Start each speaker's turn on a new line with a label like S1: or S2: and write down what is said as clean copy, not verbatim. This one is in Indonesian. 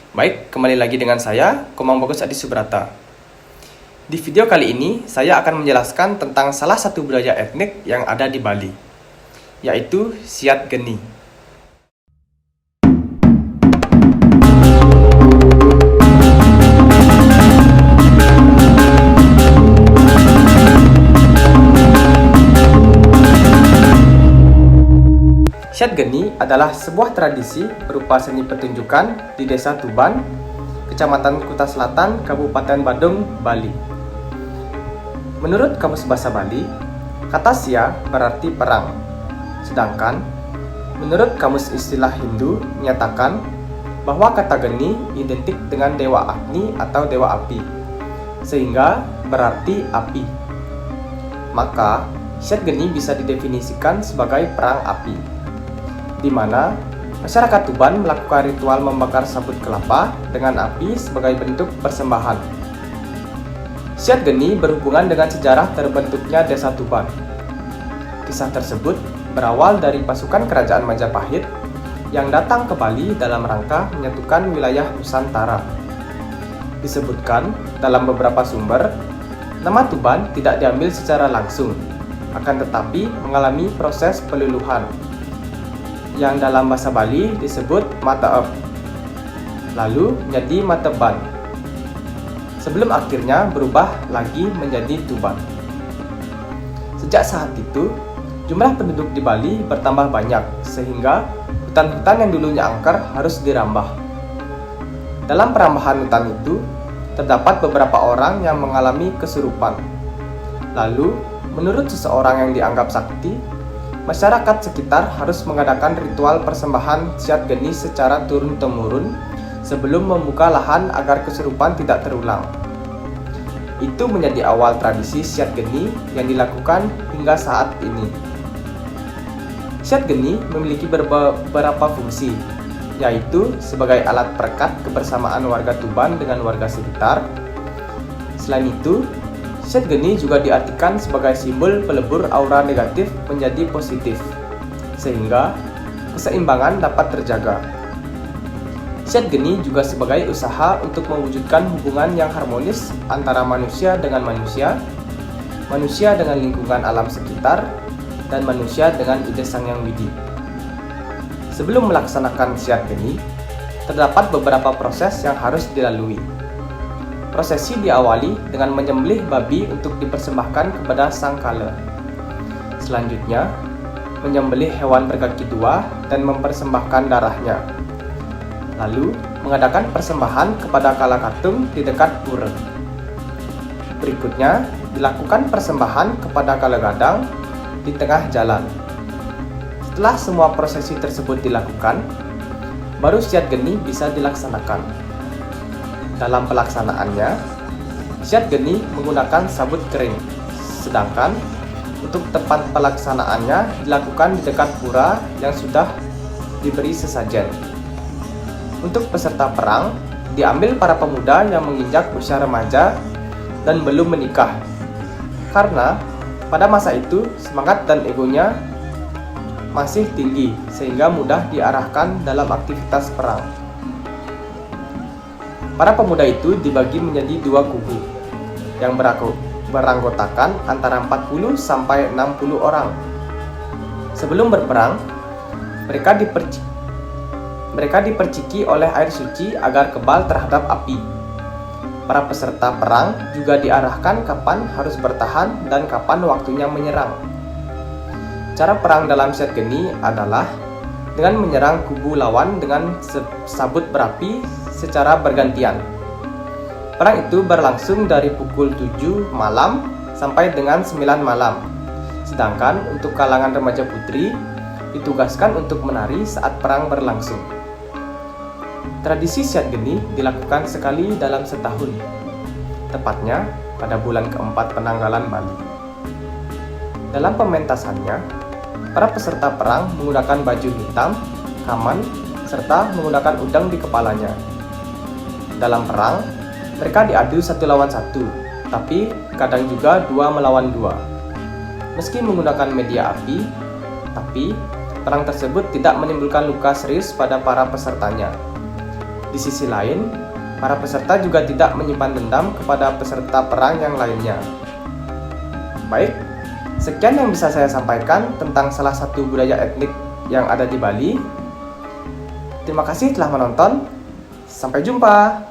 S1: Baik, kembali lagi dengan saya, Komang Bagus Adi Subrata. Di video kali ini, saya akan menjelaskan tentang salah satu budaya etnik yang ada di Bali, yaitu Siat Geni. Siat Geni adalah sebuah tradisi berupa seni pertunjukan di Desa Tuban, Kecamatan Kuta Selatan, Kabupaten Badung, Bali. Menurut Kamus Bahasa Bali, kata Sia berarti perang. Sedangkan, menurut Kamus Istilah Hindu menyatakan bahwa kata Geni identik dengan Dewa Agni atau Dewa Api, sehingga berarti api. Maka, Siat Geni bisa didefinisikan sebagai perang api, di mana masyarakat Tuban melakukan ritual membakar sabut kelapa dengan api sebagai bentuk persembahan. Siat Geni berhubungan dengan sejarah terbentuknya Desa Tuban. Kisah tersebut berawal dari pasukan kerajaan Majapahit yang datang ke Bali dalam rangka menyatukan wilayah Nusantara. Disebutkan dalam beberapa sumber, nama Tuban tidak diambil secara langsung, akan tetapi mengalami proses peluluhan, yang dalam bahasa Bali disebut Mataep, lalu menjadi Mateban, sebelum akhirnya berubah lagi menjadi Tuban. Sejak saat itu, jumlah penduduk di Bali bertambah banyak, sehingga hutan-hutan yang dulunya angker harus dirambah. Dalam perambahan hutan itu, terdapat beberapa orang yang mengalami kesurupan. Lalu, menurut seseorang yang dianggap sakti, masyarakat sekitar harus mengadakan ritual persembahan Siat Geni secara turun-temurun sebelum membuka lahan agar kesurupan tidak terulang. Itu menjadi awal tradisi Siat Geni yang dilakukan hingga saat ini. Siat Geni memiliki beberapa fungsi, yaitu sebagai alat perekat kebersamaan warga Tuban dengan warga sekitar. Selain itu, Siat Geni juga diartikan sebagai simbol pelebur aura negatif menjadi positif, sehingga keseimbangan dapat terjaga. Siat Geni juga sebagai usaha untuk mewujudkan hubungan yang harmonis antara manusia dengan manusia dengan lingkungan alam sekitar, dan manusia dengan ide Sang Yang Widi. Sebelum melaksanakan Siat Geni, terdapat beberapa proses yang harus dilalui. Prosesi diawali dengan menyembelih babi untuk dipersembahkan kepada Sang Kala. Selanjutnya, menyembelih hewan berkaki dua dan mempersembahkan darahnya. Lalu, mengadakan persembahan kepada Kala Katung di dekat pura. Berikutnya, dilakukan persembahan kepada Kala Gadang di tengah jalan. Setelah semua prosesi tersebut dilakukan, baru Siat Geni bisa dilaksanakan. Dalam pelaksanaannya, Siat Geni menggunakan sabut kering, sedangkan untuk tempat pelaksanaannya dilakukan di dekat pura yang sudah diberi sesajen. Untuk peserta perang, diambil para pemuda yang menginjak usia remaja dan belum menikah, karena pada masa itu semangat dan egonya masih tinggi sehingga mudah diarahkan dalam aktivitas perang. Para pemuda itu dibagi menjadi dua kubu yang beranggotakan antara 40 sampai 60 orang. Sebelum berperang, mereka diperciki oleh air suci agar kebal terhadap api. Para peserta perang juga diarahkan kapan harus bertahan dan kapan waktunya menyerang. Cara perang dalam Siat Geni adalah dengan menyerang kubu lawan dengan sabut berapi secara bergantian. Perang itu berlangsung dari pukul 7 malam sampai dengan 9 malam. Sedangkan untuk kalangan remaja putri ditugaskan untuk menari saat perang berlangsung. Tradisi Siat Geni dilakukan sekali dalam setahun, tepatnya pada bulan keempat penanggalan Bali. Dalam pementasannya, para peserta perang menggunakan baju hitam, kaman, serta menggunakan udang di kepalanya. Dalam perang, mereka diadu satu lawan satu, tapi kadang juga dua melawan dua. Meski menggunakan media api, tapi perang tersebut tidak menimbulkan luka serius pada para pesertanya. Di sisi lain, para peserta juga tidak menyimpan dendam kepada peserta perang yang lainnya. Baik, sekian yang bisa saya sampaikan tentang salah satu budaya etnik yang ada di Bali. Terima kasih telah menonton. Sampai jumpa.